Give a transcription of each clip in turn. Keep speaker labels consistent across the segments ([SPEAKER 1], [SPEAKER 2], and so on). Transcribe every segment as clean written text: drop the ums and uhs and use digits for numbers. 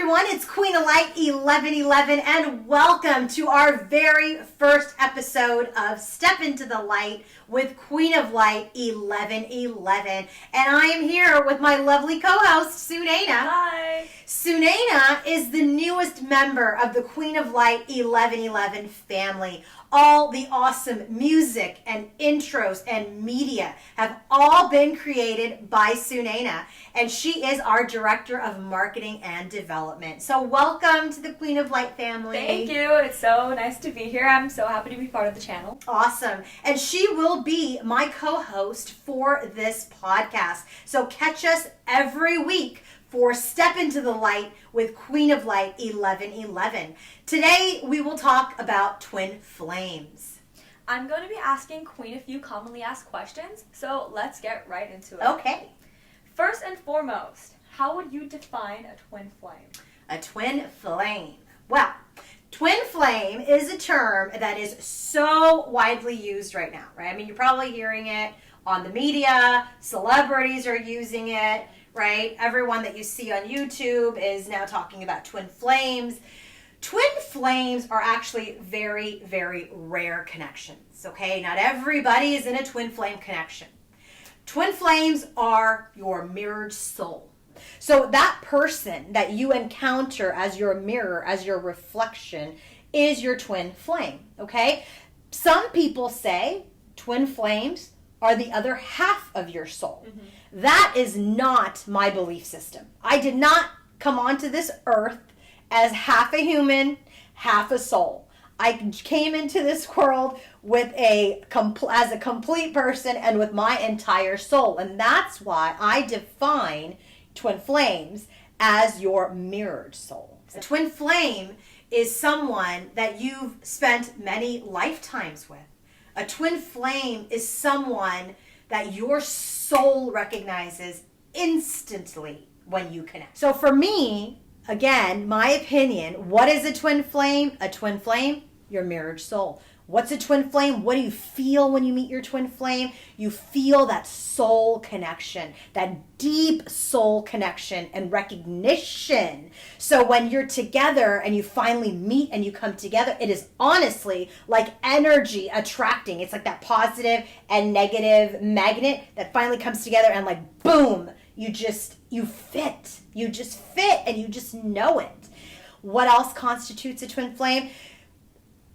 [SPEAKER 1] everyone, it's Queen of Light 1111 and welcome to our very first episode of Step Into the Light with Queen of Light 1111. And I am here with my lovely co-host, Sunayna.
[SPEAKER 2] Hi.
[SPEAKER 1] Sunayna is the newest member of the Queen of Light 1111 family. All the awesome music and intros and media have all been created by Sunayna, and she is our Director of Marketing and Development. So welcome to the Queen of Light family.
[SPEAKER 2] Thank you. It's so nice to be here. I'm so happy to be part of the channel.
[SPEAKER 1] Awesome. And she will be my co-host for this podcast. So catch us every week for Step Into the Light with Queen of Light 1111. Today we will talk about twin flames.
[SPEAKER 2] I'm going to be asking Queen a few commonly asked questions, so let's get right into it.
[SPEAKER 1] Okay.
[SPEAKER 2] First and foremost, how would you define a twin flame?
[SPEAKER 1] A twin flame. Well, twin flame is a term that is so widely used right now, right? I mean, you're probably hearing it on the media. Celebrities are using it, right? Everyone that you see on YouTube is now talking about twin flames. Twin flames are actually very, very rare connections, okay? Not everybody is in a twin flame connection. Twin flames are your mirrored soul. So that person that you encounter as your mirror, as your reflection, is your twin flame, okay? Some people say twin flames are the other half of your soul. Mm-hmm. That is not my belief system. I did not come onto this earth as half a human, half a soul. I came into this world with as a complete person and with my entire soul. And that's why I define twin flames as your mirrored soul. A twin flame is someone that you've spent many lifetimes with. A twin flame is someone that your soul recognizes instantly when you connect. So for me, again, my opinion, what is a twin flame? A twin flame, your mirrored soul. What's a twin flame? What do you feel when you meet your twin flame? You feel that soul connection, that deep soul connection and recognition. So when you're together and you finally meet and you come together, it is honestly like energy attracting. It's like that positive and negative magnet that finally comes together and like boom, you fit. You just fit and you just know it. What else constitutes a twin flame?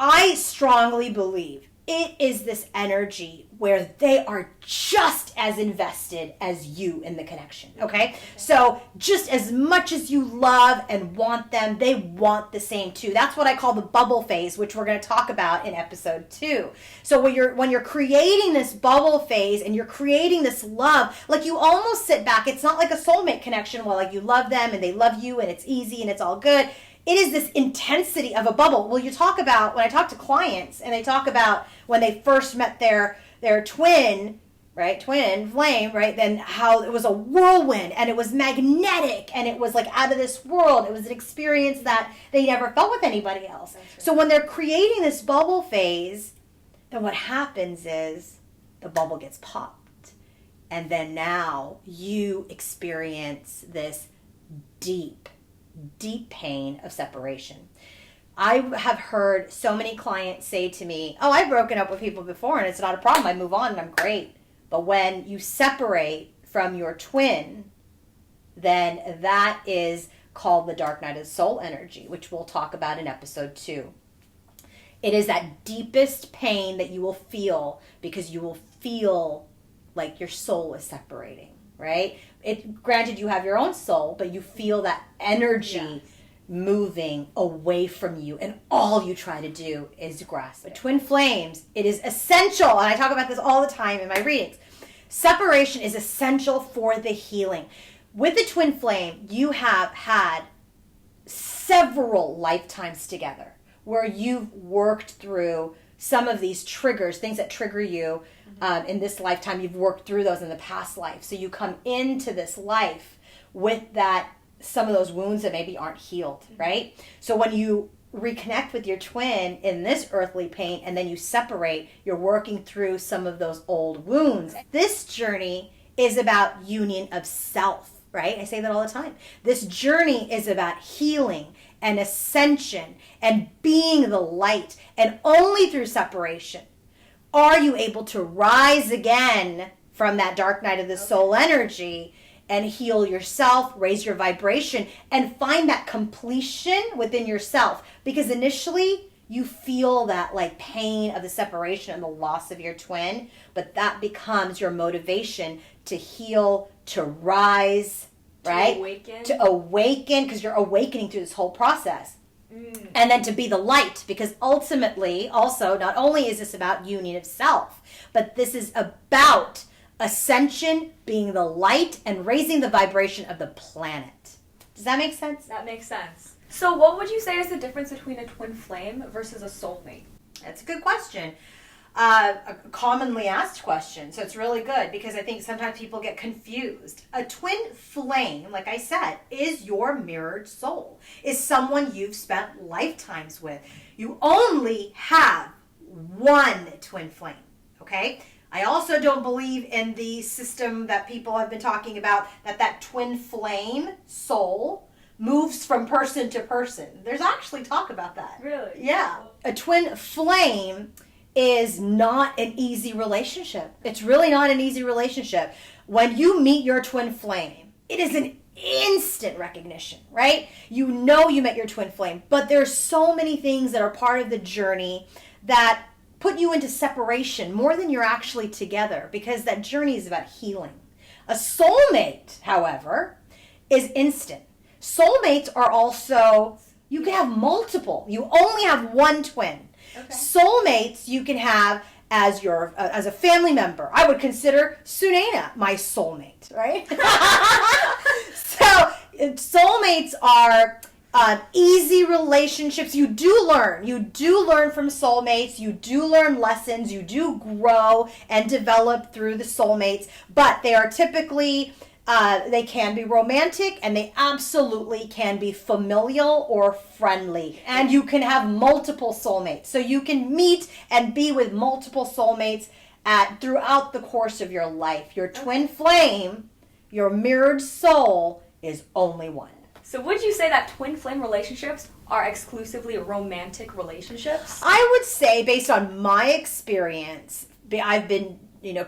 [SPEAKER 1] I strongly believe it is this energy where they are just as invested as you in the connection, okay? So just as much as you love and want them, they want the same too. That's what I call the bubble phase, which we're going to talk about in episode 2. So when you're creating this bubble phase and you're creating this love, like you almost sit back. It's not like a soulmate connection where like you love them and they love you and it's easy and it's all good. It is this intensity of a bubble. Well, you talk about, when I talk to clients and they talk about when they first met their twin, right, twin flame, right, then how it was a whirlwind and it was magnetic and it was like out of this world. It was an experience that they never felt with anybody else. So when they're creating this bubble phase, then what happens is the bubble gets popped. And then now you experience this deep pain of separation. I have heard so many clients say to me, oh, I've broken up with people before and it's not a problem. I move on and I'm great. But when you separate from your twin, then that is called the dark night of the soul energy, which we'll talk about in episode 2. It is that deepest pain that you will feel because you will feel like your soul is separating, right? Granted, you have your own soul, but you feel that energy moving away from you, and all you try to do is grasp it. Twin flames, it is essential, and I talk about this all the time in my readings. Separation is essential for the healing. With the twin flame, you have had several lifetimes together where you've worked through some of these triggers, things that trigger you in this lifetime. You've worked through those in the past life. So you come into this life with that, some of those wounds that maybe aren't healed, right? So when you reconnect with your twin in this earthly pain and then you separate, you're working through some of those old wounds. This journey is about union of self. right? I say that all the time. This journey is about healing and ascension and being the light. And only through separation are you able to rise again from that dark night of the soul energy and heal yourself, raise your vibration, and find that completion within yourself. Because initially, you feel that like pain of the separation and the loss of your twin, but that becomes your motivation to heal, to rise, right? To awaken, because you're awakening through this whole process. And then to be the light, because ultimately, also, not only is this about union of self, but this is about ascension, being the light, and raising the vibration of the planet. Does that make sense?
[SPEAKER 2] That makes sense. So what would you say is the difference between a twin flame versus a soulmate?
[SPEAKER 1] That's a good question. A commonly asked question. So it's really good because I think sometimes people get confused. A twin flame, like I said, is your mirrored soul, is someone you've spent lifetimes with. You only have one twin flame, okay? I also don't believe in the system that people have been talking about, that twin flame soul moves from person to person. There's actually talk about that.
[SPEAKER 2] Really?
[SPEAKER 1] Yeah. A twin flame is not an easy relationship. It's really not an easy relationship. When you meet your twin flame, it is an instant recognition, right? You know you met your twin flame, but there's so many things that are part of the journey that put you into separation more than you're actually together, because that journey is about healing. A soulmate, however, is instant. Soulmates are also, you can have multiple. You only have one twin. Okay. Soulmates you can have as your as a family member. I would consider Sunena my soulmate, right? So soulmates are easy relationships. You do learn from soulmates. You do learn lessons. You do grow and develop through the soulmates, but they are typically they can be romantic, and they absolutely can be familial or friendly. And you can have multiple soulmates. So you can meet and be with multiple soulmates throughout the course of your life. Your twin flame, your mirrored soul, is only one.
[SPEAKER 2] So would you say that twin flame relationships are exclusively romantic relationships?
[SPEAKER 1] I would say, based on my experience, I've been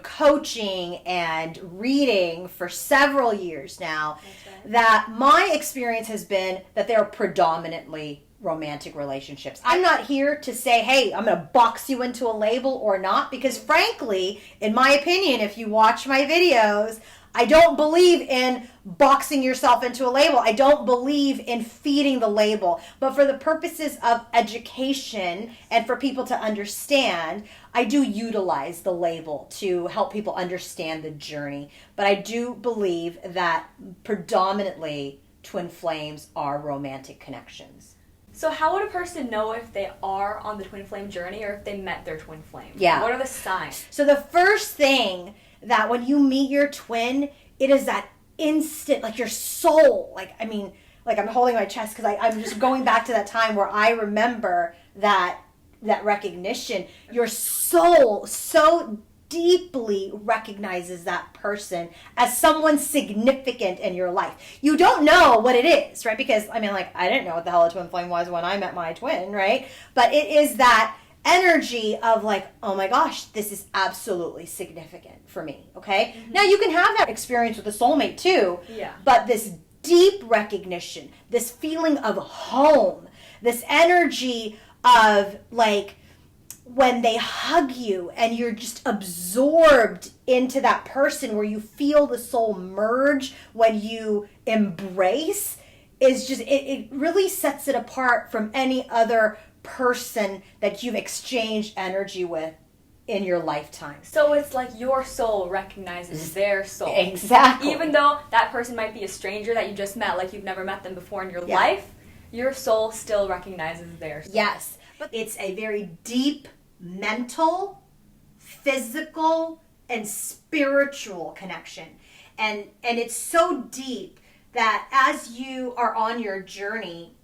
[SPEAKER 1] coaching and reading for several years now, that my experience has been that they're predominantly romantic relationships. I'm not here to say, hey, I'm going to box you into a label or not, because frankly, in my opinion, if you watch my videos, I don't believe in boxing yourself into a label. I don't believe in feeding the label. But for the purposes of education and for people to understand, I do utilize the label to help people understand the journey. But I do believe that predominantly twin flames are romantic connections.
[SPEAKER 2] So how would a person know if they are on the twin flame journey or if they met their twin flame?
[SPEAKER 1] Yeah.
[SPEAKER 2] What are the signs?
[SPEAKER 1] So the first thing, that when you meet your twin, it is that instant, like your soul, I'm holding my chest because I'm just going back to that time where I remember that recognition. Your soul so deeply recognizes that person as someone significant in your life. You don't know what it is, right? Because, I didn't know what the hell a twin flame was when I met my twin, right? But it is that energy of oh my gosh, this is absolutely significant for me, okay? Mm-hmm. Now you can have that experience with a soulmate too, but this deep recognition, this feeling of home, this energy of when they hug you and you're just absorbed into that person, where you feel the soul merge when you embrace, is just, it really sets it apart from any other person that you've exchanged energy with in your lifetime.
[SPEAKER 2] So it's like your soul recognizes their soul.
[SPEAKER 1] Exactly.
[SPEAKER 2] Even though that person might be a stranger that you just met, like you've never met them before in your life, your soul still recognizes their soul.
[SPEAKER 1] Yes. But it's a very deep mental, physical, and spiritual connection. And it's so deep that as you are on your journey,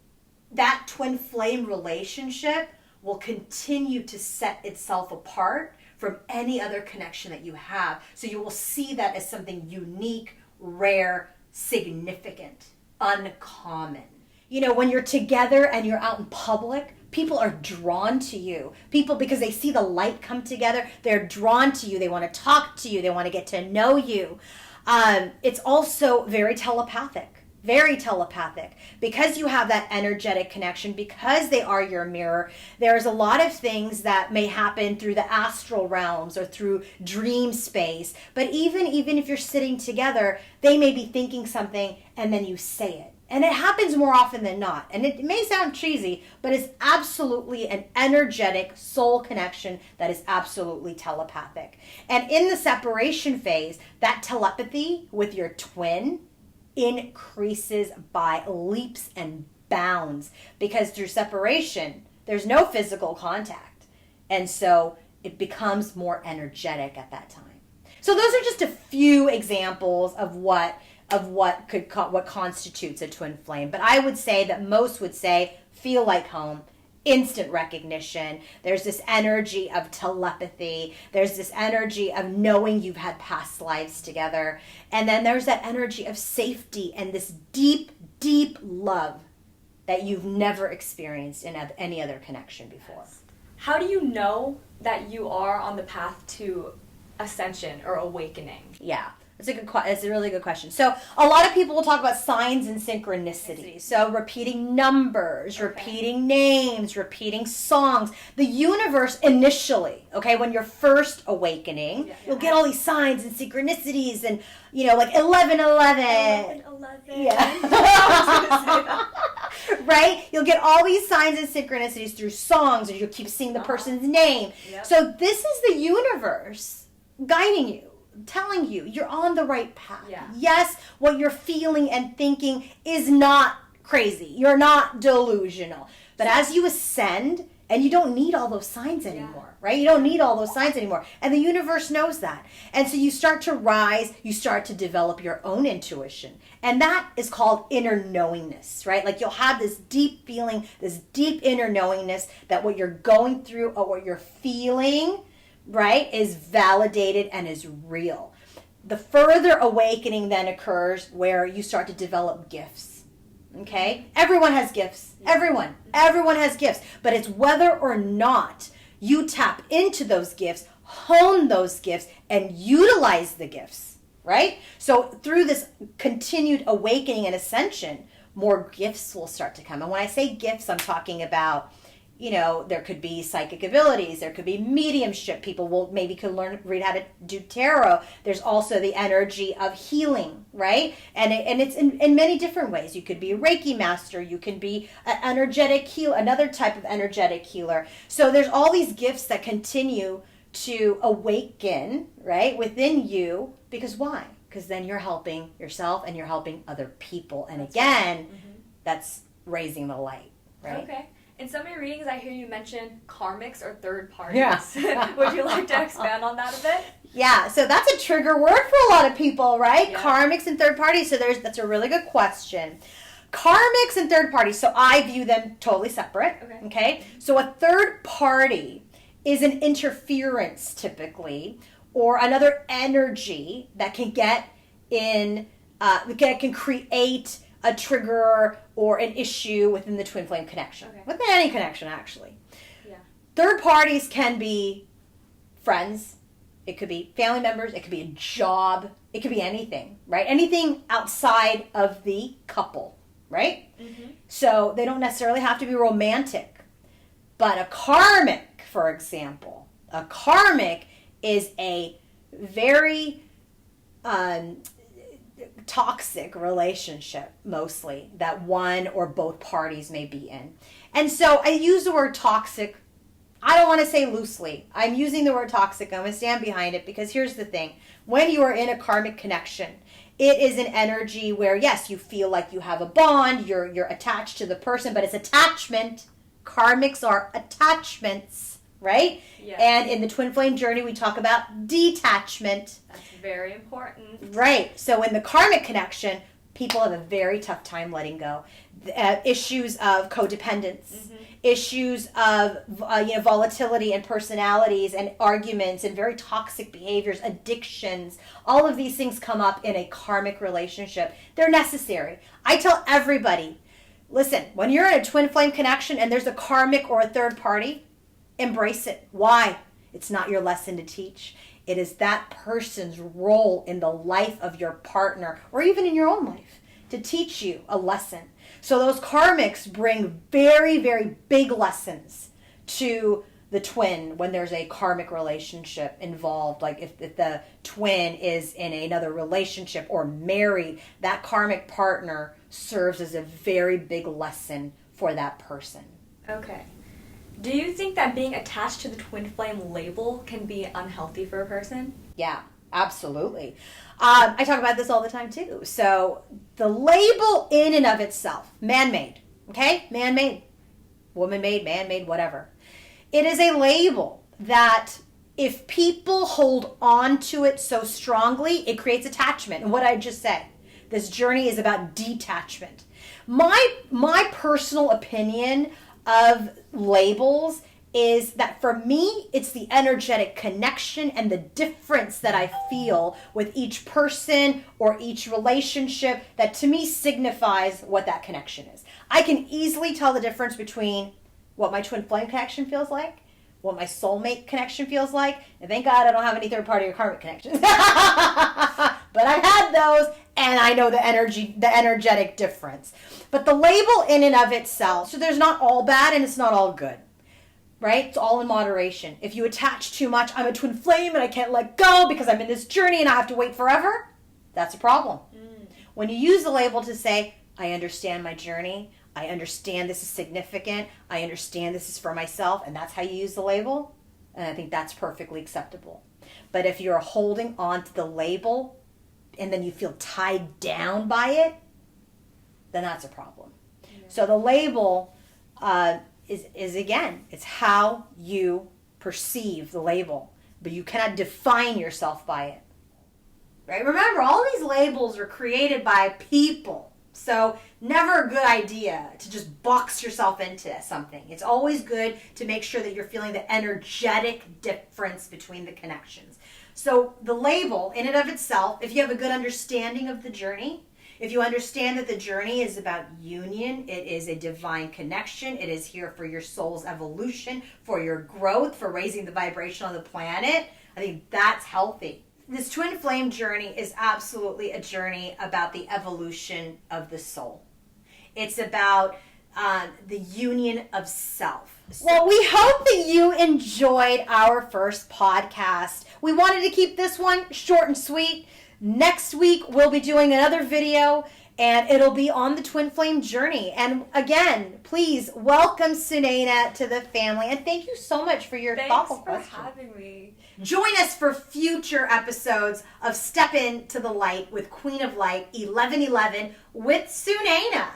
[SPEAKER 1] that twin flame relationship will continue to set itself apart from any other connection that you have. So you will see that as something unique, rare, significant, uncommon. You know, when you're together and you're out in public, people are drawn to you. People, because they see the light come together, they're drawn to you. They want to talk to you. They want to get to know you. It's also very telepathic. Very telepathic. Because you have that energetic connection, because they are your mirror, there's a lot of things that may happen through the astral realms or through dream space. But even if you're sitting together, they may be thinking something and then you say it. And it happens more often than not. And it may sound cheesy, but it's absolutely an energetic soul connection that is absolutely telepathic. And in the separation phase, that telepathy with your twin increases by leaps and bounds, because through separation there's no physical contact, and so it becomes more energetic at that time. So those are just a few examples of what constitutes a twin flame. But I would say that most would say feel like home, instant recognition. There's this energy of telepathy. There's this energy of knowing you've had past lives together. And then there's that energy of safety and this deep, deep love that you've never experienced in any other connection before.
[SPEAKER 2] How do you know that you are on the path to ascension or awakening?
[SPEAKER 1] Yeah. It's a really good question. So a lot of people will talk about signs and synchronicities. So repeating numbers, repeating names, repeating songs. The universe initially, okay, when you're first awakening, you'll get all these signs and synchronicities and, you know, like 1111.
[SPEAKER 2] 11.
[SPEAKER 1] Yeah. Right? You'll get all these signs and synchronicities through songs, or you'll keep seeing the person's name. Yep. So this is the universe guiding you, telling you you're on the right path. Yeah. Yes, what you're feeling and thinking is not crazy. You're not delusional. But as you ascend, and you don't need all those signs anymore, right? You don't need all those signs anymore. And the universe knows that. And so you start to rise, you start to develop your own intuition. And that is called inner knowingness, right? Like you'll have this deep feeling, this deep inner knowingness that what you're going through or what you're feeling, right, is validated and is real. The further awakening then occurs where you start to develop gifts. Okay? Everyone has gifts. Everyone has gifts. But it's whether or not you tap into those gifts, hone those gifts, and utilize the gifts, right? So through this continued awakening and ascension, more gifts will start to come. And when I say gifts, I'm talking about, you know, there could be psychic abilities, there could be mediumship. People will read how to do tarot. There's also the energy of healing, right? And it's in many different ways. You could be a Reiki master, you can be an energetic healer, another type of energetic healer. So there's all these gifts that continue to awaken, right, within you. Because why? Because then you're helping yourself and you're helping other people. And again, that's raising the light, right?
[SPEAKER 2] Okay. In some of your readings, I hear you mention karmics or third parties. Yeah. Would you like to expand on that a bit?
[SPEAKER 1] Yeah, so that's a trigger word for a lot of people, right? Yeah. Karmics and third parties. So that's a really good question. Karmics and third parties, so I view them totally separate. Okay? So a third party is an interference typically, or another energy that can get in, can create a trigger or an issue within the twin flame connection. Within any connection, actually. Yeah. Third parties can be friends. It could be family members. It could be a job. It could be anything, right? Anything outside of the couple, right? So they don't necessarily have to be romantic. But a karmic, for example, a karmic is a very toxic relationship, mostly, that one or both parties may be in. And so I use the word toxic. I don't want to say loosely. I'm using the word toxic. I'm going to stand behind it, because here's the thing. When you are in a karmic connection, it is an energy where, yes, you feel like you have a bond, you're attached to the person, but it's attachment. Karmics are attachments, right? Yeah. And in the twin flame journey, we talk about detachment.
[SPEAKER 2] That's very important.
[SPEAKER 1] Right. So in the karmic connection, people have a very tough time letting go. Issues of codependence, issues of volatility and personalities and arguments and very toxic behaviors, addictions. All of these things come up in a karmic relationship. They're necessary. I tell everybody, listen, when you're in a twin flame connection and there's a karmic or a third party, embrace it. Why? It's not your lesson to teach. It is that person's role in the life of your partner or even in your own life to teach you a lesson. So those karmics bring very, very big lessons to the twin when there's a karmic relationship involved. Like if the twin is in another relationship or married, that karmic partner serves as a very big lesson for that person.
[SPEAKER 2] Okay. Do you think that being attached to the twin flame label can be unhealthy for a person?
[SPEAKER 1] Yeah, absolutely. I talk about this all the time too. So the label in and of itself, man-made, okay? Man-made, woman-made, man-made, whatever. It is a label that if people hold on to it so strongly, it creates attachment. And what I just said, this journey is about detachment. My personal opinion of labels is that for me, it's the energetic connection and the difference that I feel with each person or each relationship that to me signifies what that connection is. I can easily tell the difference between what my twin flame connection feels like, what my soulmate connection feels like, and thank God I don't have any third party or karmic connections. But I've had those, and I know the energetic difference. But the label in and of itself, so there's not all bad and it's not all good, right? It's all in moderation. If you attach too much, I'm a twin flame and I can't let go because I'm in this journey and I have to wait forever, that's a problem. When you use the label to say, I understand my journey, I understand this is significant, I understand this is for myself, and that's how you use the label, and I think that's perfectly acceptable. But if you're holding on to the label and then you feel tied down by it, then that's a problem. Yeah. So the label is again, it's how you perceive the label, but you cannot define yourself by it. Right? Remember, all these labels are created by people. So never a good idea to just box yourself into something. It's always good to make sure that you're feeling the energetic difference between the connections. So the label in and of itself, if you have a good understanding of the journey, if you understand that the journey is about union, it is a divine connection, it is here for your soul's evolution, for your growth, for raising the vibration on the planet, I think that's healthy. This twin flame journey is absolutely a journey about the evolution of the soul. It's about the union of self. Well, we hope that you enjoyed our first podcast. We wanted to keep this one short and sweet. Next week, we'll be doing another video, and it'll be on the twin flame journey. And again, please welcome Sunaina to the family. And thank you so much for your thoughtful question.
[SPEAKER 2] Thanks for having me.
[SPEAKER 1] Join us for future episodes of Step Into the Light with Queen of Light 1111 with Sunaina.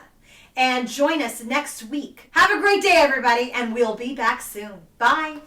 [SPEAKER 1] And join us next week. Have a great day, everybody, and we'll be back soon. Bye.